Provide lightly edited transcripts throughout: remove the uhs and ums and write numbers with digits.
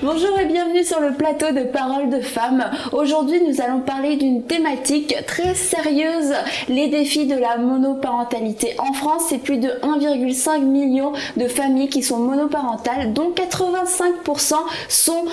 Bonjour et bienvenue sur le plateau de Paroles de Femmes. Aujourd'hui, nous allons parler d'une thématique très sérieuse, les défis de la monoparentalité. En France, c'est plus de 1,5 million de familles qui sont monoparentales, dont 85% sont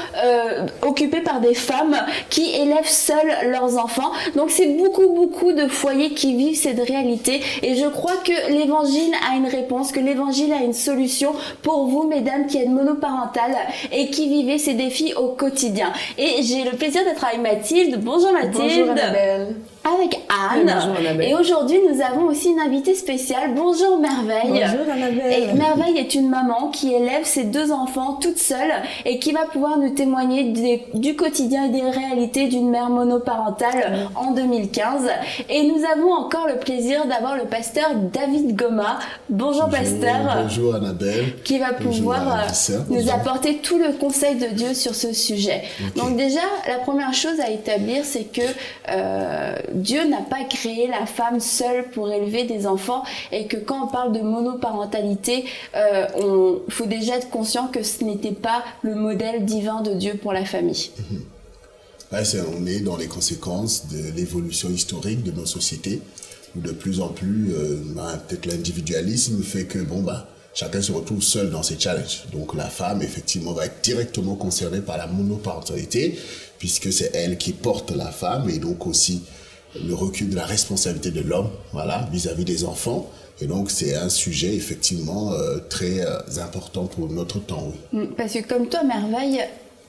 occupées par des femmes qui élèvent seules leurs enfants. Donc c'est beaucoup de foyers qui vivent cette réalité et je crois que l'Évangile a une réponse, que l'Évangile a une solution pour vous, mesdames, qui êtes monoparentales et qui vivez ces défis au quotidien. Et j'ai le plaisir d'être avec Mathilde. Bonjour Mathilde. Bonjour Annabelle. Avec Anne. Bonjour Annabelle. Et aujourd'hui, nous avons aussi une invitée spéciale. Bonjour Merveille. Bonjour Annabelle. Et Merveille est une maman qui élève ses 2 enfants toute seule et qui va pouvoir nous témoigner du quotidien et des réalités d'une mère monoparentale en 2015. Et nous avons encore le plaisir d'avoir le pasteur David Goma. Bonjour pasteur. Bonjour Annabelle. Qui va pouvoir nous apporter tout le conseil de Dieu sur ce sujet. Okay. Donc déjà, la première chose à établir, c'est que Dieu n'a pas créé la femme seule pour élever des enfants et que quand on parle de monoparentalité, faut déjà être conscient que ce n'était pas le modèle divin de Dieu pour la famille. Là, on est dans les conséquences de l'évolution historique de nos sociétés où de plus en plus, peut-être l'individualisme fait que chacun se retrouve seul dans ses challenges. Donc la femme, effectivement, va être directement concernée par la monoparentalité puisque c'est elle qui porte la femme et donc aussi le recul de la responsabilité de l'homme, vis-à-vis des enfants. Et donc, c'est un sujet, effectivement, très important pour notre temps. Oui. Parce que comme toi, Merveille,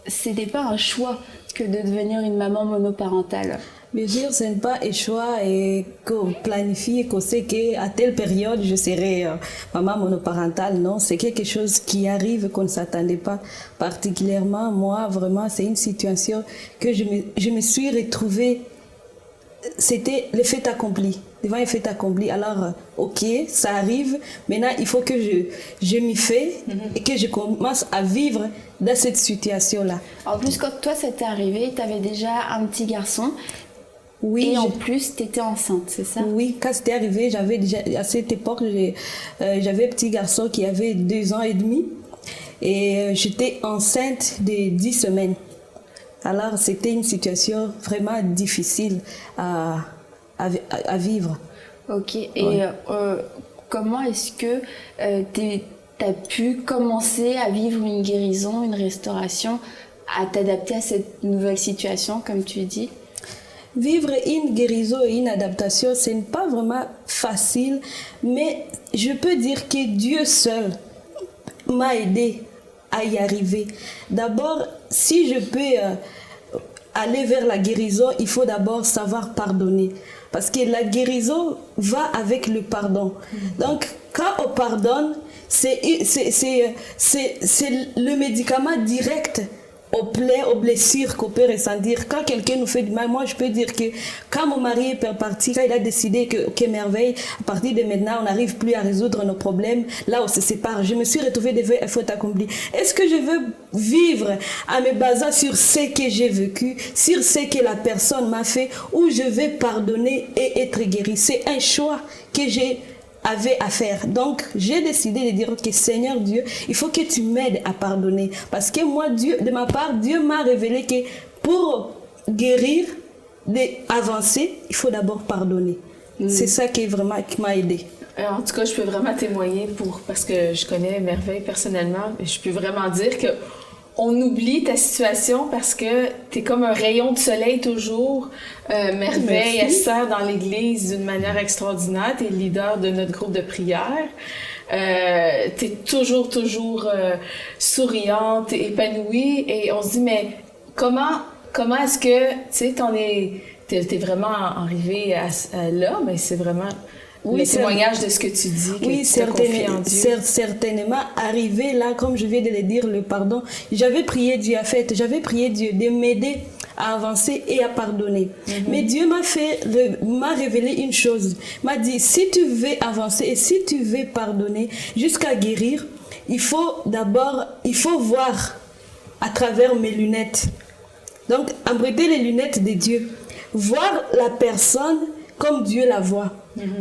c'était pas un choix que de devenir une maman monoparentale. Bien sûr, ce n'est pas un choix et qu'on planifie et qu'on sait qu'à telle période, je serai maman monoparentale. Non, c'est quelque chose qui arrive qu'on ne s'attendait pas particulièrement. Moi, vraiment, c'est une situation que je me suis retrouvée. C'était le fait accompli, devant le fait accompli. Alors, ok, ça arrive. Maintenant, il faut que je m'y fais et que je commence à vivre dans cette situation-là. En plus, quand toi, ça t'est arrivé, tu avais déjà un petit garçon. Oui. Et en plus, tu étais enceinte, c'est ça? Oui, quand c'était arrivé, j'avais déjà, à cette époque, j'avais un petit garçon qui avait 2 ans et demi. Et j'étais enceinte de 10 semaines. Alors, c'était une situation vraiment difficile à vivre. Ok. Et comment est-ce que tu as pu commencer à vivre une guérison, une restauration, à t'adapter à cette nouvelle situation, comme tu dis? Vivre une guérison et une adaptation, ce n'est pas vraiment facile, mais je peux dire que Dieu seul m'a aidé à y arriver. D'abord, si je peux aller vers la guérison, il faut d'abord savoir pardonner. Parce que la guérison va avec le pardon. Donc, quand on pardonne, c'est le médicament direct aux plaies, aux blessures qu'on peut ressentir. Quand quelqu'un nous fait du mal, moi je peux dire que quand mon mari est parti, quand il a décidé que merveille, à partir de maintenant, on n'arrive plus à résoudre nos problèmes, là on se sépare. Je me suis retrouvée devant un faute accompli. Est-ce que je veux vivre en me basant sur ce que j'ai vécu, sur ce que la personne m'a fait, ou je vais pardonner et être guérie? C'est un choix que j'ai à faire. Donc, j'ai décidé de dire, ok, Seigneur Dieu, il faut que tu m'aides à pardonner. Parce que moi, Dieu, de ma part, Dieu m'a révélé que pour guérir, avancer, il faut d'abord pardonner. C'est ça qui m'a aidé. En tout cas, je peux vraiment témoigner parce que je connais Merveille personnellement, et je peux vraiment dire que on oublie ta situation parce que t'es comme un rayon de soleil toujours. Merveille, elle sert dans l'église d'une manière extraordinaire. T'es le leader de notre groupe de prière. T'es toujours souriante, épanouie. Et on se dit, mais comment est-ce que, tu sais, t'es vraiment arrivée à là, mais c'est vraiment... Oui, le témoignage de ce que tu dis, que tu te confies en Dieu. Certainement, arrivé là, comme je viens de le dire, le pardon, j'avais prié Dieu de m'aider à avancer et à pardonner. Mais Dieu m'a révélé une chose, m'a dit, si tu veux avancer et si tu veux pardonner jusqu'à guérir, il faut voir à travers mes lunettes. Donc, emprunter les lunettes de Dieu, voir la personne comme Dieu la voit.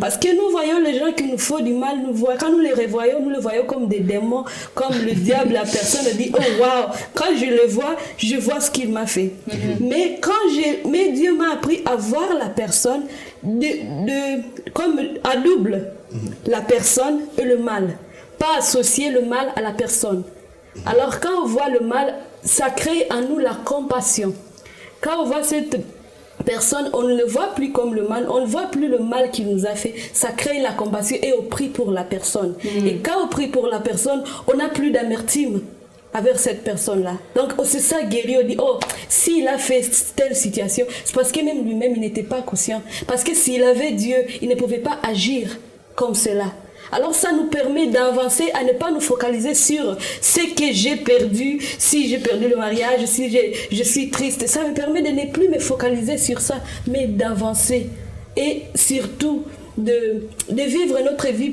Parce que nous voyons les gens qui nous font du mal, quand nous les revoyons, nous les voyons comme des démons, comme le diable, la personne dit, oh waouh, quand je le vois, je vois ce qu'il m'a fait. Mais Dieu m'a appris à voir la personne comme à double, la personne et le mal. Pas associer le mal à la personne. Alors quand on voit le mal, ça crée en nous la compassion. Quand on voit cette personne, on ne le voit plus comme le mal, on ne voit plus le mal qu'il nous a fait. Ça crée la compassion et on prie pour la personne. Et quand on prie pour la personne, on n'a plus d'amertume avec cette personne-là. Donc c'est ça, guéri, on dit, oh, s'il a fait telle situation, c'est parce que même lui-même, il n'était pas conscient. Parce que s'il avait Dieu, il ne pouvait pas agir comme cela. Alors ça nous permet d'avancer, à ne pas nous focaliser sur ce que j'ai perdu, si j'ai perdu le mariage, si je suis triste. Ça me permet de ne plus me focaliser sur ça, mais d'avancer. Et surtout, de vivre notre vie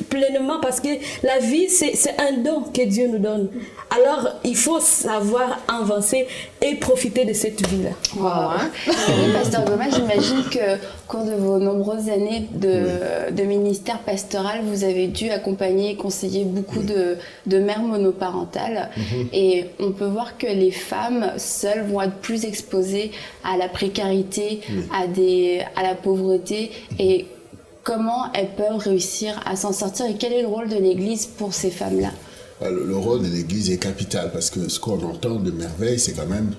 pleinement, parce que la vie, c'est un don que Dieu nous donne. Alors, il faut savoir avancer et profiter de cette vie-là. Wow. Oui, Pasteur Goma, j'imagine qu'au cours de vos nombreuses années de ministère pastoral, vous avez dû accompagner et conseiller beaucoup de mères monoparentales. Et on peut voir que les femmes seules vont être plus exposées à la précarité, à la pauvreté. Et comment elles peuvent réussir à s'en sortir et quel est le rôle de l'Église pour ces femmes-là? Le rôle de l'Église est capital parce que ce qu'on entend de merveille, c'est quand même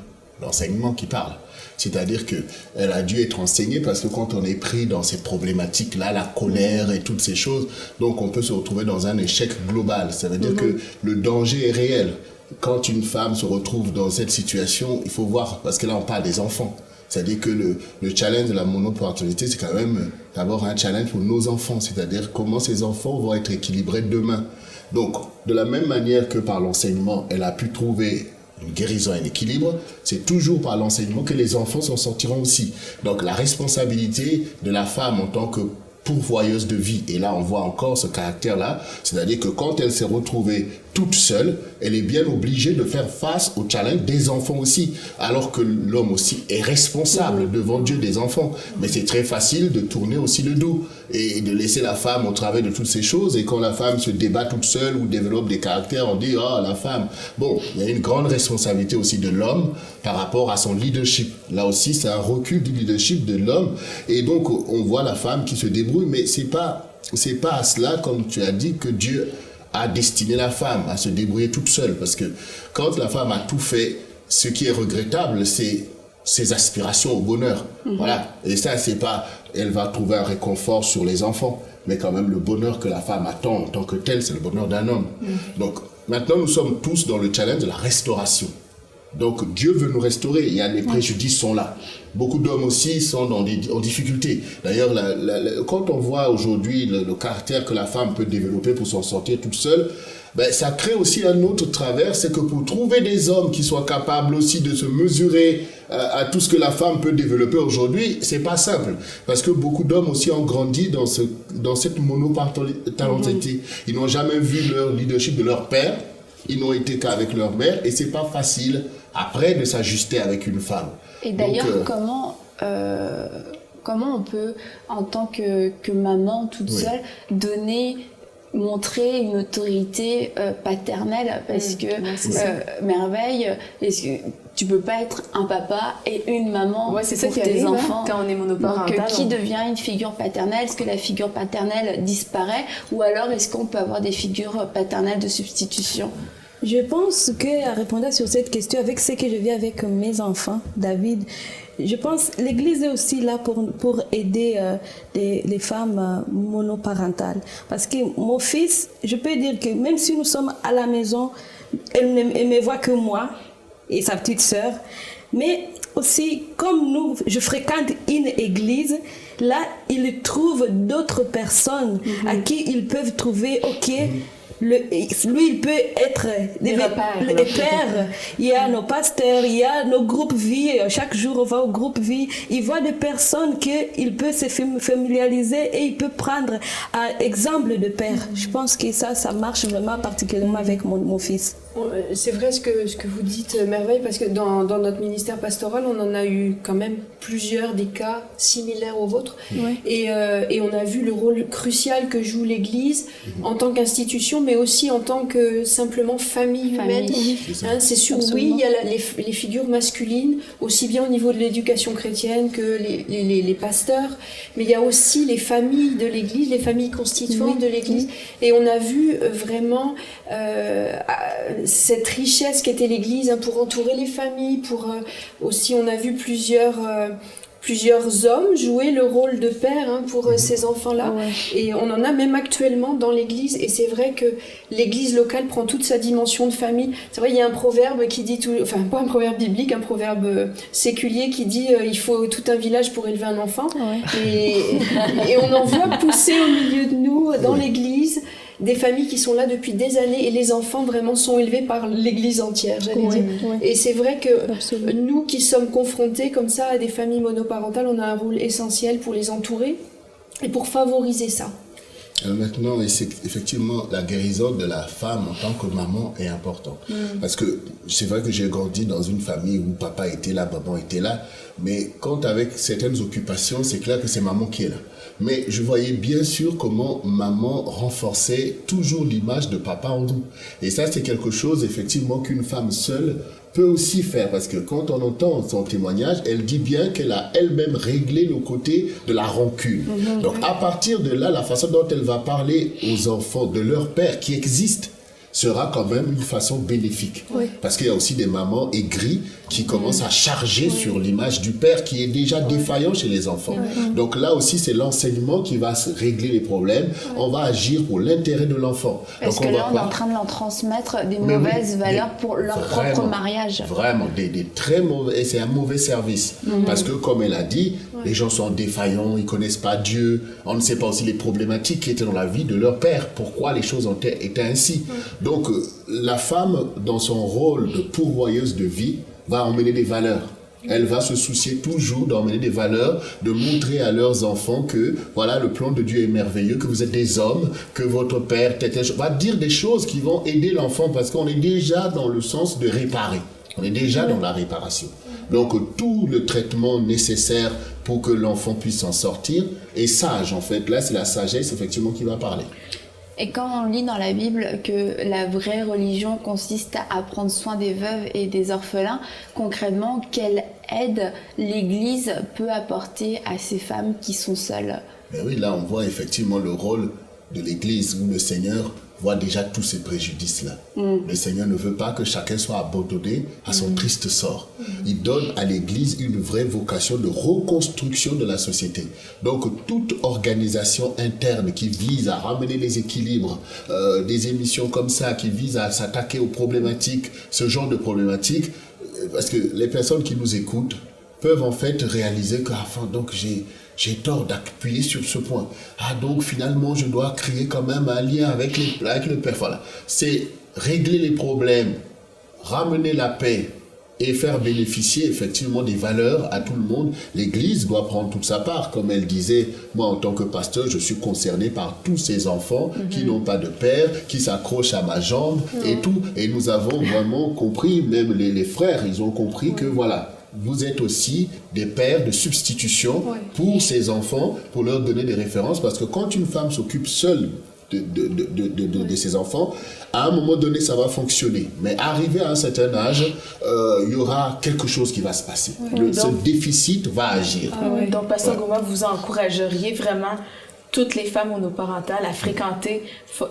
l'enseignement qui parle. C'est-à-dire qu'elle a dû être enseignée parce que quand on est pris dans ces problématiques-là, la colère et toutes ces choses, donc on peut se retrouver dans un échec global. Ça veut dire que le danger est réel. Quand une femme se retrouve dans cette situation, il faut voir, parce que là on parle des enfants. C'est-à-dire que le challenge de la monoparentalité, c'est quand même d'abord un challenge pour nos enfants. C'est-à-dire comment ces enfants vont être équilibrés demain. Donc, de la même manière que par l'enseignement, elle a pu trouver une guérison et un équilibre, c'est toujours par l'enseignement que les enfants s'en sortiront aussi. Donc, la responsabilité de la femme en tant que pourvoyeuse de vie, et là on voit encore ce caractère-là, c'est-à-dire que quand elle s'est retrouvée toute seule, elle est bien obligée de faire face au challenge des enfants aussi, alors que l'homme aussi est responsable devant Dieu des enfants. Mais c'est très facile de tourner aussi le dos et de laisser la femme au travers de toutes ces choses, et quand la femme se débat toute seule ou développe des caractères, on dit « Ah, la femme ». Bon, il y a une grande responsabilité aussi de l'homme par rapport à son leadership. Là aussi, c'est un recul du leadership de l'homme, et donc on voit la femme qui se débrouille, mais c'est pas à cela, comme tu as dit, que Dieu a destiné la femme à se débrouiller toute seule, parce que quand la femme a tout fait, ce qui est regrettable, c'est ses aspirations au bonheur. Voilà. Et ça, c'est pas, elle va trouver un réconfort sur les enfants, mais quand même le bonheur que la femme attend en tant que tel, c'est le bonheur d'un homme. Donc, maintenant, nous sommes tous dans le challenge de la restauration. Donc, Dieu veut nous restaurer. Il y a les préjudices sont là. Beaucoup d'hommes aussi sont en difficulté. D'ailleurs, quand on voit aujourd'hui le caractère que la femme peut développer pour s'en sortir toute seule, ben, ça crée aussi un autre travers, c'est que pour trouver des hommes qui soient capables aussi de se mesurer à tout ce que la femme peut développer aujourd'hui, c'est pas simple. Parce que beaucoup d'hommes aussi ont grandi dans cette monoparentalité. Ils n'ont jamais vu leur leadership de leur père. Ils n'ont été qu'avec leur mère, et c'est pas facile après de s'ajuster avec une femme. Et d'ailleurs, comment on peut, en tant que maman toute seule, montrer une autorité paternelle, parce que Merveille, tu peux pas être un papa et une maman c'est ça pour qui tes arrive, enfants. Quand on est monoparental. Donc qui devient une figure paternelle? Est-ce que la figure paternelle disparaît, ou alors est-ce qu'on peut avoir des figures paternelles de substitution? Je pense que, à répondre sur cette question, avec ce que je vis avec mes enfants, David, je pense que l'Église est aussi là pour aider les femmes monoparentales. Parce que mon fils, je peux dire que même si nous sommes à la maison, elle ne me voit que moi et sa petite sœur. Mais aussi, comme je fréquente une église, là, ils trouvent d'autres personnes à qui ils peuvent trouver, lui, il peut être des pères. Il y a nos pasteurs, il y a nos groupes vie. Chaque jour, on va au groupe vie. Il voit des personnes qu'il peut se familiariser et il peut prendre un exemple de père. Je pense que ça marche vraiment particulièrement avec mon fils. C'est vrai ce que vous dites, Merveille, parce que dans notre ministère pastoral, on en a eu quand même plusieurs des cas similaires aux vôtres. Ouais. Et on a vu le rôle crucial que joue l'Église en tant qu'institution, mais aussi en tant que simplement famille humaine. C'est sûr, oui, il y a les figures masculines, aussi bien au niveau de l'éducation chrétienne que les pasteurs, mais il y a aussi les familles de l'Église, les familles constituantes de l'Église. Et on a vu vraiment cette richesse qu'était l'Église pour entourer les familles, aussi on a vu plusieurs hommes jouer le rôle de père pour ces enfants-là. Ouais. Et on en a même actuellement dans l'Église. Et c'est vrai que l'Église locale prend toute sa dimension de famille. C'est vrai, il y a un proverbe qui dit, enfin pas un proverbe biblique, un proverbe séculier qui dit il faut tout un village pour élever un enfant. Ouais. Et on en voit pousser au milieu de nous, dans l'Église, des familles qui sont là depuis des années et les enfants vraiment sont élevés par l'Église entière, j'allais dire. Ouais. Et c'est vrai que nous qui sommes confrontés comme ça à des familles monoparentales, on a un rôle essentiel pour les entourer et pour favoriser ça. Maintenant, effectivement, la guérison de la femme en tant que maman est importante. Parce que c'est vrai que j'ai grandi dans une famille où papa était là, maman était là, mais quand avec certaines occupations, c'est clair que c'est maman qui est là. Mais je voyais bien sûr comment maman renforçait toujours l'image de papa en nous. Et ça, c'est quelque chose, effectivement, qu'une femme seule peut aussi faire, parce que quand on entend son témoignage, elle dit bien qu'elle a elle-même réglé le côté de la rancune. Donc à partir de là, la façon dont elle va parler aux enfants de leur père qui existe sera quand même une façon bénéfique. Oui. Parce qu'il y a aussi des mamans aigries qui commencent à charger sur l'image du père qui est déjà défaillant chez les enfants. Donc là aussi, c'est l'enseignement qui va régler les problèmes. On va agir pour l'intérêt de l'enfant. Parce donc que là, on est en train de leur transmettre des mauvaises valeurs pour leur propre mariage. Vraiment, des très mauvais, et c'est un mauvais service. Parce que, comme elle a dit, les gens sont défaillants, ils ne connaissent pas Dieu, on ne sait pas aussi les problématiques qui étaient dans la vie de leur père, pourquoi les choses étaient ainsi. Donc, la femme, dans son rôle de pourvoyeuse de vie, va emmener des valeurs. Elle va se soucier toujours d'emmener des valeurs, de montrer à leurs enfants que, voilà, le plan de Dieu est merveilleux, que vous êtes des hommes, que votre père, va dire des choses qui vont aider l'enfant, parce qu'on est déjà dans le sens de réparer. On est déjà dans la réparation. Donc, tout le traitement nécessaire pour que l'enfant puisse s'en sortir est sage, en fait. Là, c'est la sagesse, effectivement, qui va parler. Et quand on lit dans la Bible que la vraie religion consiste à prendre soin des veuves et des orphelins, concrètement, quelle aide l'Église peut apporter à ces femmes qui sont seules? Ben oui, là on voit effectivement le rôle de l'Église où le Seigneur voit déjà tous ces préjudices-là. Le Seigneur ne veut pas que chacun soit abandonné à son triste sort. Il donne à l'Église une vraie vocation de reconstruction de la société. Donc, toute organisation interne qui vise à ramener les équilibres, des émissions comme ça qui visent à s'attaquer aux problématiques, ce genre de problématiques, parce que les personnes qui nous écoutent peuvent en fait réaliser que donc j'ai tort d'appuyer sur ce point. Donc finalement, je dois créer quand même un lien avec le Père. Voilà. C'est régler les problèmes, ramener la paix et faire bénéficier effectivement des valeurs à tout le monde. L'Église doit prendre toute sa part. Comme elle disait, moi en tant que pasteur, je suis concerné par tous ces enfants qui n'ont pas de père, qui s'accrochent à ma jambe et tout. Et nous avons vraiment compris, même les frères, ils ont compris que voilà, vous êtes aussi des pères de substitution pour ces enfants, pour leur donner des références, parce que quand une femme s'occupe seule de ses enfants, à un moment donné, ça va fonctionner. Mais arrivé à un certain âge, il y aura quelque chose qui va se passer. Ce déficit va agir. Donc, Pasteur Gouma, vous encourageriez vraiment toutes les femmes monoparentales à fréquenter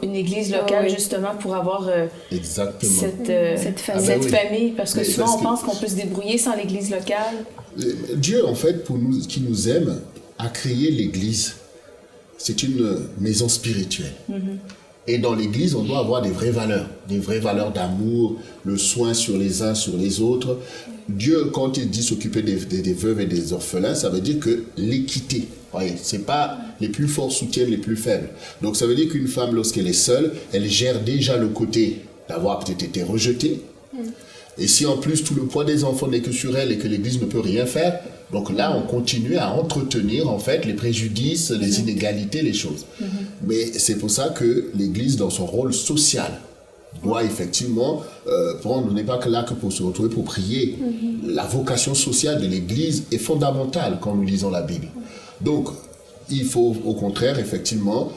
une église locale justement pour avoir cette famille, parce que souvent on pense qu'on peut se débrouiller sans l'église locale. Dieu, en fait, qui nous aime, a créé l'église. C'est une maison spirituelle. Et dans l'église, on doit avoir des vraies valeurs d'amour, le soin sur les uns, sur les autres. Dieu, quand il dit s'occuper des veuves et des orphelins, ça veut dire que l'équité. Voyez, c'est pas les plus forts soutiennent les plus faibles. Donc ça veut dire qu'une femme, lorsqu'elle est seule, elle gère déjà le côté d'avoir peut-être été rejetée. Et si en plus tout le poids des enfants n'est que sur elle et que l'Église ne peut rien faire, donc là on continue à entretenir en fait les préjudices, les inégalités, les choses. Mais c'est pour ça que l'Église, dans son rôle social, doit effectivement prendre, on n'est pas là que pour se retrouver pour prier. La vocation sociale de l'Église est fondamentale quand nous lisons la Bible. Donc, il faut au contraire, effectivement,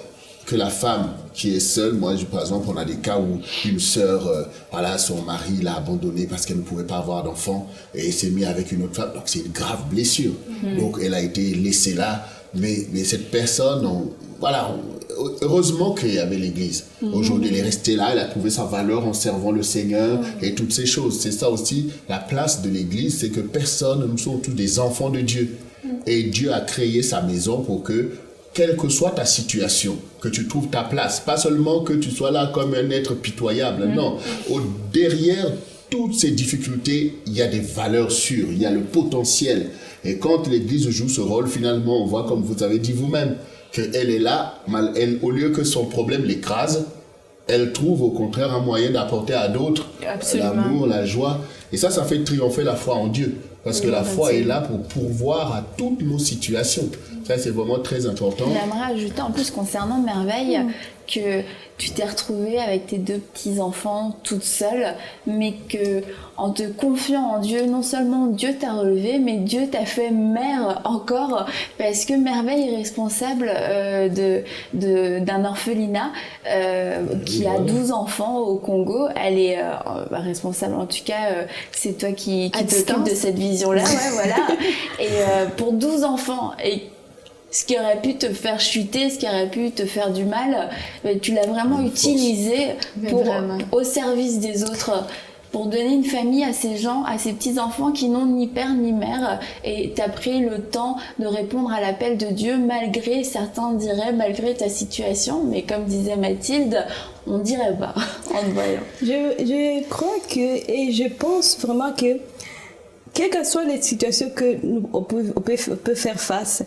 que la femme qui est seule, moi par exemple, on a des cas où une sœur, voilà, son mari l'a abandonnée parce qu'elle ne pouvait pas avoir d'enfant et s'est mise avec une autre femme, donc c'est une grave blessure. Donc elle a été laissée là, mais cette personne, heureusement qu'il y avait l'Église. Aujourd'hui, elle est restée là, elle a trouvé sa valeur en servant le Seigneur et toutes ces choses. C'est ça aussi, la place de l'Église, c'est que personne, nous sommes tous des enfants de Dieu. Et Dieu a créé sa maison pour que, quelle que soit ta situation, que tu trouves ta place. Pas seulement que tu sois là comme un être pitoyable, non. Derrière toutes ces difficultés, il y a des valeurs sûres, il y a le potentiel. Et quand l'Église joue ce rôle, finalement, on voit, comme vous avez dit vous-même, qu'elle est là, au lieu que son problème l'écrase, elle trouve au contraire un moyen d'apporter à d'autres l'amour, la joie. Et ça fait triompher la foi en Dieu. Parce que la foi est là pour pourvoir à toutes nos situations. Ça, c'est vraiment très important. J'aimerais ajouter en plus concernant Merveille que tu t'es retrouvée avec tes 2 petits-enfants toute seule, mais que en te confiant en Dieu, non seulement Dieu t'a relevé, mais Dieu t'a fait mère encore, parce que Merveille est responsable d'un orphelinat qui a 12 enfants au Congo. Elle est responsable, en tout cas, c'est toi qui t'occupe de cette vision-là. Ouais, voilà. Et pour 12 enfants, et ce qui aurait pu te faire chuter, ce qui aurait pu te faire du mal, tu l'as vraiment utilisé au service des autres, pour donner une famille à ces gens, à ces petits-enfants qui n'ont ni père ni mère. Et tu as pris le temps de répondre à l'appel de Dieu, malgré, certains diraient, malgré ta situation. Mais comme disait Mathilde, on ne dirait pas en te voyant. Je crois et je pense vraiment que, quelles que soient les situations que on peut faire face,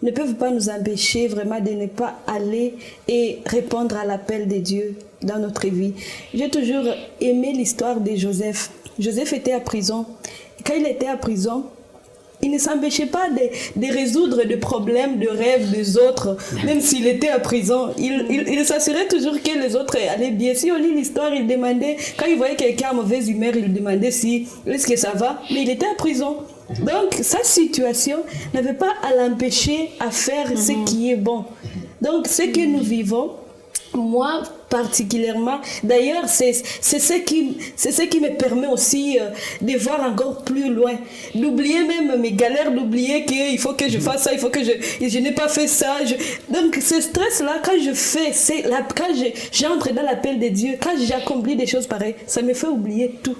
ne peuvent pas nous empêcher vraiment de ne pas aller et répondre à l'appel de Dieu dans notre vie. J'ai toujours aimé l'histoire de Joseph. Joseph était à prison. Quand il était à prison, il ne s'empêchait pas de résoudre des problèmes, de rêves des autres, même s'il était à prison. Il s'assurait toujours que les autres allaient bien. Si on lit l'histoire, il demandait, quand il voyait quelqu'un en mauvaise humeur, il demandait est-ce que ça va, mais il était à prison. Donc, sa situation n'avait pas à l'empêcher à faire ce qui est bon. Donc, ce que nous vivons, moi particulièrement, d'ailleurs, c'est ce qui me permet aussi de voir encore plus loin, d'oublier même mes galères, d'oublier qu'il faut que je fasse ça, il faut que je n'ai pas fait ça. Donc, ce stress-là, quand je fais, quand j'entre dans l'appel de Dieu, quand j'accomplis des choses pareilles, ça me fait oublier tout.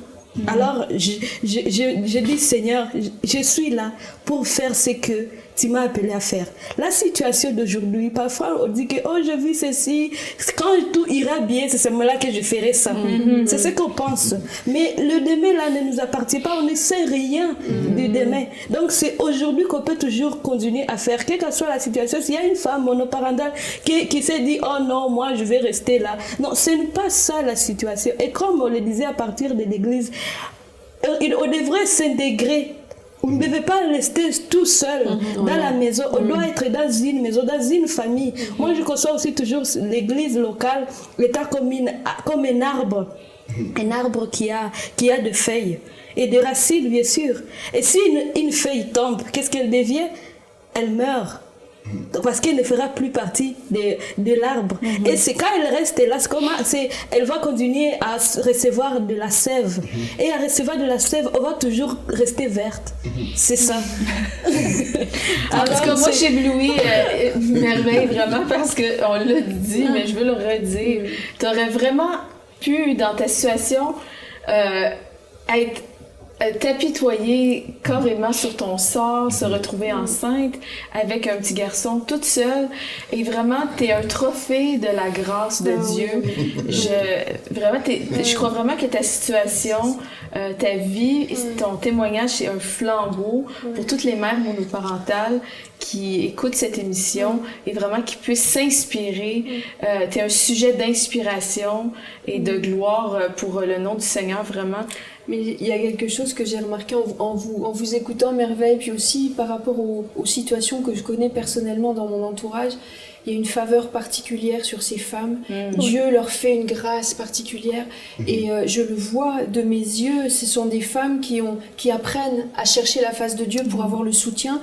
Alors, je dis, Seigneur, je suis là pour faire ce que tu m'as appelé à faire. La situation d'aujourd'hui, parfois on dit que je vis ceci, quand tout ira bien, c'est ce moment-là que je ferai ça. C'est ce qu'on pense. Mais le demain là ne nous appartient pas, on ne sait rien du demain. Donc c'est aujourd'hui qu'on peut toujours continuer à faire, quelle que soit la situation. S'il y a une femme monoparentale qui s'est dit, oh non, moi je vais rester là. Non, ce n'est pas ça la situation. Et comme on le disait à partir de l'église, on devrait s'intégrer. On ne devait pas rester tout seul dans la maison. On doit être dans une maison, dans une famille. Moi, je conçois aussi toujours l'église locale, l'État comme un arbre. Un arbre qui a des feuilles et des racines, bien sûr. Et si une feuille tombe, qu'est-ce qu'elle devient? Elle meurt. Parce qu'elle ne fera plus partie de l'arbre. Et c'est quand elle reste là, elle va continuer à recevoir de la sève. Et à recevoir de la sève, on va toujours rester verte. C'est ça. Parce que moi, j'éblouis Merveille vraiment parce qu'on l'a dit, mais je veux le redire. Tu aurais vraiment pu, dans ta situation, t'apitoyer carrément sur ton sort, se retrouver enceinte avec un petit garçon toute seule, et vraiment t'es un trophée de la grâce de Dieu. Je crois vraiment que ta situation, ta vie, ton témoignage, c'est un flambeau pour toutes les mères monoparentales qui écoutent cette émission et vraiment qui puissent s'inspirer. T'es un sujet d'inspiration et de gloire pour le nom du Seigneur, vraiment. Mais il y a quelque chose que j'ai remarqué en vous écoutant, Merveille, puis aussi par rapport aux situations que je connais personnellement dans mon entourage, il y a une faveur particulière sur ces femmes. Dieu leur fait une grâce particulière. Et je le vois de mes yeux, ce sont des femmes qui apprennent à chercher la face de Dieu pour avoir le soutien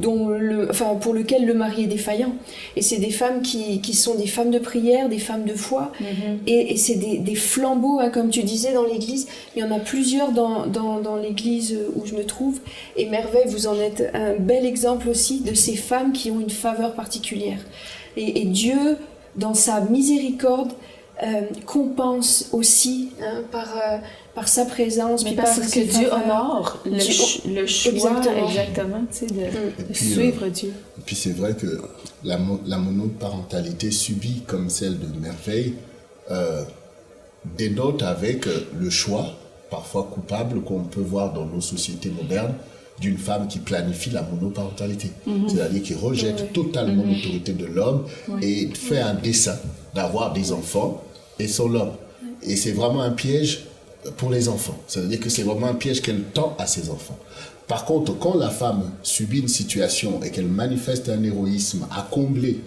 pour lequel le mari est défaillant. Et c'est des femmes qui sont des femmes de prière, des femmes de foi. Et c'est des flambeaux, hein, comme tu disais, dans l'église. Il y en a plusieurs dans l'église où je me trouve. Et Merveille, vous en êtes un bel exemple aussi de ces femmes qui ont une faveur particulière. Et Dieu, dans sa miséricorde, compense aussi, hein, par sa présence. Mais puis parce par que ses Dieu faveurs. honore le choix, exactement, tu sais, de puis, suivre Dieu. Et puis c'est vrai que la monoparentalité subie comme celle de Merveille dénote avec le choix, parfois coupable, qu'on peut voir dans nos sociétés modernes, d'une femme qui planifie la monoparentalité. C'est-à-dire qui rejette totalement l'autorité de l'homme et fait un dessein d'avoir des enfants et son l'homme. Et c'est vraiment un piège pour les enfants. C'est-à-dire que c'est vraiment un piège qu'elle tend à ses enfants. Par contre, quand la femme subit une situation et qu'elle manifeste un héroïsme à combler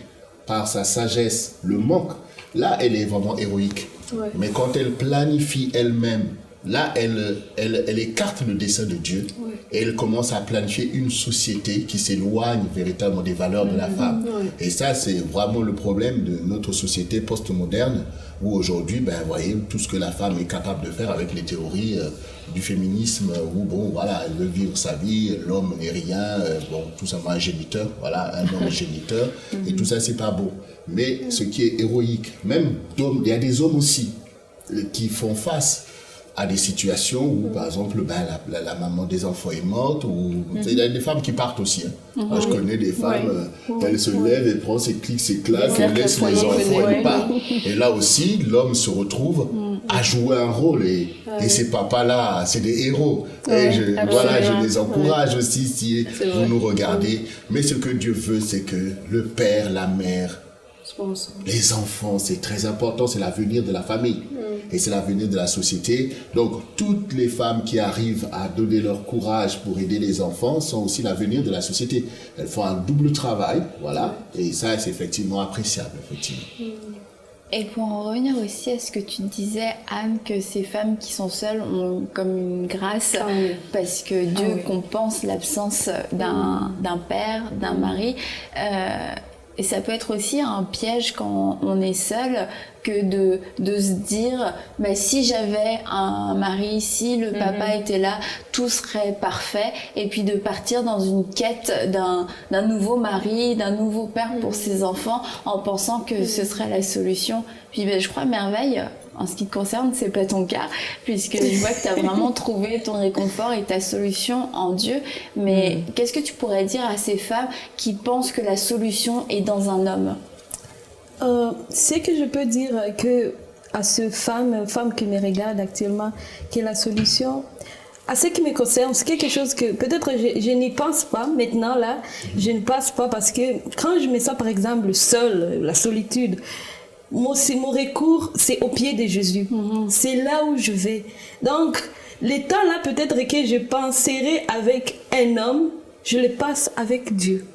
par sa sagesse le manque, là, elle est vraiment héroïque. Ouais. Mais quand elle planifie elle-même, là, elle écarte le dessein de Dieu et elle commence à planifier une société qui s'éloigne véritablement des valeurs de la femme. Et ça, c'est vraiment le problème de notre société post-moderne où aujourd'hui, ben, vous voyez, tout ce que la femme est capable de faire avec les théories du féminisme où, bon, voilà, elle veut vivre sa vie, l'homme n'est rien, bon, tout simplement un géniteur, voilà, un homme géniteur, et tout ça, c'est pas beau. Mais ce qui est héroïque, même d'hommes, il y a des hommes aussi qui font face à des situations où, par exemple, ben, la maman des enfants est morte, ou il y a des femmes qui partent aussi. Hein. Moi, je connais des femmes, elles se lèvent, elles prennent ses clics, ses claques, elles laissent les enfants, elles partent. Et là aussi, l'homme se retrouve à jouer un rôle, et ces papas-là, c'est des héros. Et je les encourage aussi si vous nous regardez. Mais ce que Dieu veut, c'est que le père, la mère, les enfants, c'est très important, c'est l'avenir de la famille et c'est l'avenir de la société. Donc, toutes les femmes qui arrivent à donner leur courage pour aider les enfants sont aussi l'avenir de la société. Elles font un double travail, voilà, et ça, c'est effectivement appréciable, effectivement. Et pour en revenir aussi à ce que tu disais, Anne, que ces femmes qui sont seules ont comme une grâce parce que Dieu compense l'absence d'un père, d'un mari. Et ça peut être aussi un piège quand on est seul que de se dire bah, si j'avais un mari, si le papa était là, tout serait parfait, et puis de partir dans une quête d'un nouveau mari, d'un nouveau père pour ses enfants en pensant que ce serait la solution. Puis bah, je crois, Merveille, en ce qui te concerne, c'est pas ton cas, puisque je vois que tu as vraiment trouvé ton réconfort et ta solution en Dieu. Mais qu'est-ce que tu pourrais dire à ces femmes qui pensent que la solution est dans un homme? C'est que je peux dire que à ces femmes qui me regardent actuellement, que la solution, à ce qui me concerne, c'est quelque chose que peut-être je n'y pense pas maintenant là, je ne pense pas parce que quand je me sens par exemple seule, la solitude, mon recours, c'est au pied de Jésus. C'est là où je vais. Donc, les temps là, peut-être que je penserai avec un homme, je le passe avec Dieu.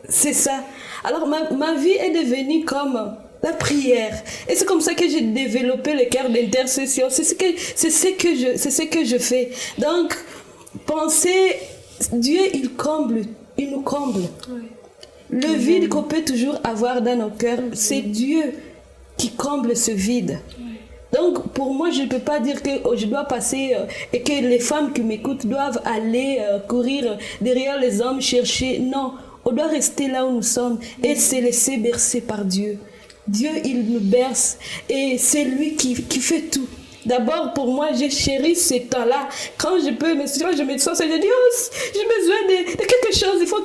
C'est ça. Alors, ma vie est devenue comme la prière. Et c'est comme ça que j'ai développé le cœur d'intercession. C'est ce que je fais. Donc, penser, Dieu, il nous comble. Le vide qu'on peut toujours avoir dans nos cœurs, c'est Dieu qui comble ce vide. Donc, pour moi, je ne peux pas dire que je dois passer et que les femmes qui m'écoutent doivent aller courir derrière les hommes, chercher. Non, on doit rester là où nous sommes et se laisser bercer par Dieu. Dieu, il nous berce et c'est lui qui fait tout. D'abord, pour moi, j'ai chéri ce temps-là. Quand je me sens, je dis, oh, j'ai besoin de quelque chose, il faut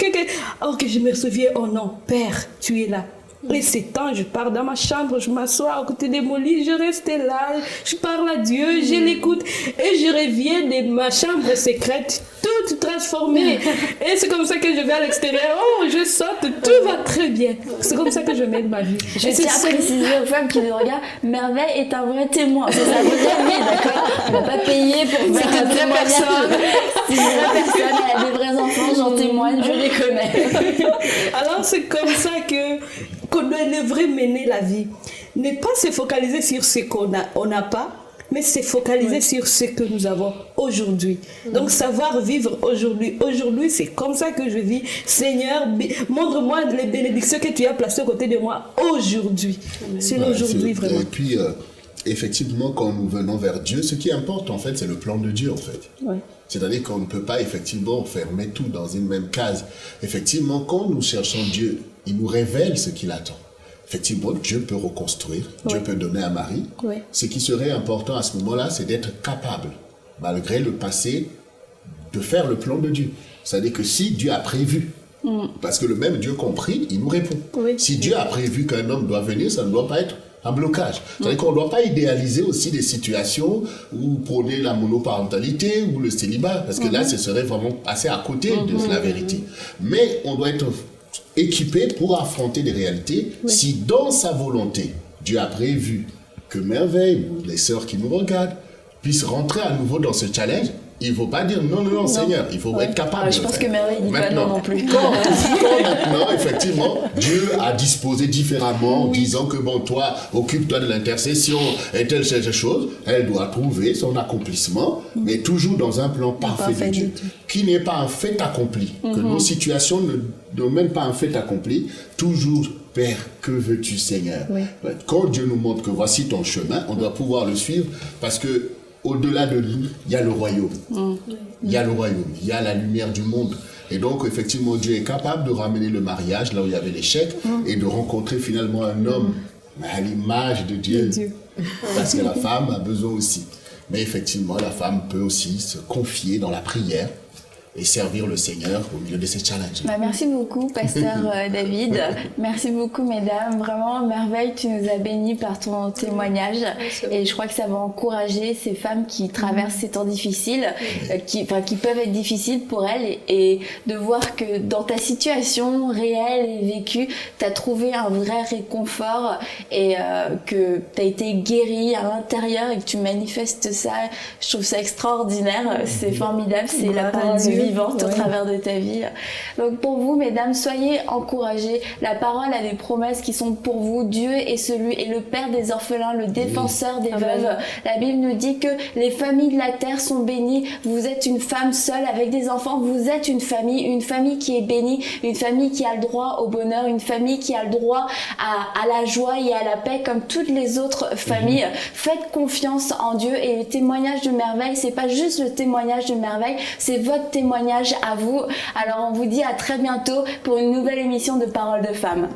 que je me souvienne, oh non, Père, tu es là. Et ces temps, je pars dans ma chambre, je m'assois à côté de mon lit, je reste là, je parle à Dieu, je l'écoute et je reviens de ma chambre secrète, toute transformée. Et c'est comme ça que je vais à l'extérieur, oh, je saute, tout va très bien. C'est comme ça que je mène ma vie. Je tiens à préciser aux femmes qui nous regardent, Merveille est un vrai témoin. C'est sa vraie vie, d'accord? On va pas payer pour faire un témoignage. C'est une vraie personne, elle a des vrais enfants, j'en témoigne, je les connais. Alors c'est comme ça qu'on devrait mener la vie. Ne pas se focaliser sur ce qu'on n'a pas, mais se focaliser sur ce que nous avons aujourd'hui. Donc savoir vivre aujourd'hui. Aujourd'hui, c'est comme ça que je vis. Seigneur, montre-moi les bénédictions que tu as placées aux côtés de moi aujourd'hui. C'est l'aujourd'hui vraiment. Et puis, effectivement, quand nous venons vers Dieu, ce qui importe en fait, c'est le plan de Dieu en fait. Ouais. C'est-à-dire qu'on ne peut pas effectivement fermer tout dans une même case. Effectivement, quand nous cherchons Dieu, il nous révèle ce qu'il attend. Effectivement, Dieu peut reconstruire, Dieu peut donner un mari. Ouais. Ce qui serait important à ce moment-là, c'est d'être capable, malgré le passé, de faire le plan de Dieu. C'est-à-dire que si Dieu a prévu, parce que le même Dieu compris, il nous répond. Oui. Si Dieu a prévu qu'un homme doit venir, ça ne doit pas être un blocage. C'est-à-dire qu'on ne doit pas idéaliser aussi des situations où prôner la monoparentalité ou le célibat, parce que là, ce serait vraiment passer à côté de la vérité. Mais on doit être équipé pour affronter les réalités. Si dans sa volonté, Dieu a prévu que Merveille, ou les sœurs qui nous regardent, puissent rentrer à nouveau dans ce challenge, il ne faut pas dire non, Seigneur, il faut être capable de Je le pense faire. que Merveille dit pas non plus. Quand maintenant, effectivement, Dieu a disposé différemment en disant que bon, toi, occupe-toi de l'intercession et telle chose, elle doit trouver son accomplissement, mais toujours dans un plan parfait de Dieu, qui n'est pas un fait accompli, que nos situations ne mènent pas un fait accompli, toujours. Père, que veux-tu, Seigneur? Quand Dieu nous montre que voici ton chemin, on doit pouvoir le suivre parce que au-delà de nous, il y a le royaume. Il y a le royaume, il y a la lumière du monde. Et donc, effectivement, Dieu est capable de ramener le mariage là où il y avait l'échec et de rencontrer finalement un homme à l'image de Dieu. Parce que la femme a besoin aussi. Mais effectivement, la femme peut aussi se confier dans la prière et servir le Seigneur au milieu de ces challenges. Merci beaucoup, Pasteur David. Merci beaucoup, mesdames. Vraiment, Merveille, tu nous as bénis par ton témoignage. Et je crois que ça va encourager ces femmes qui traversent ces temps difficiles, qui peuvent être difficiles pour elles. Et de voir que dans ta situation réelle et vécue, tu as trouvé un vrai réconfort et que tu as été guérie à l'intérieur et que tu manifestes ça. Je trouve ça extraordinaire. C'est formidable. C'est la parole vivante au travers de ta vie. Donc pour vous, mesdames, soyez encouragées. La parole a des promesses qui sont pour vous. Dieu est le Père des orphelins, le défenseur des veuves. La Bible nous dit que les familles de la terre sont bénies. Vous êtes une femme seule avec des enfants. Vous êtes une famille qui est bénie, une famille qui a le droit au bonheur, une famille qui a le droit à la joie et à la paix comme toutes les autres familles. Faites confiance en Dieu et le témoignage de Merveille, c'est pas juste le témoignage de Merveille, c'est votre témoignage à vous. Alors on vous dit à très bientôt pour une nouvelle émission de Paroles de Femmes.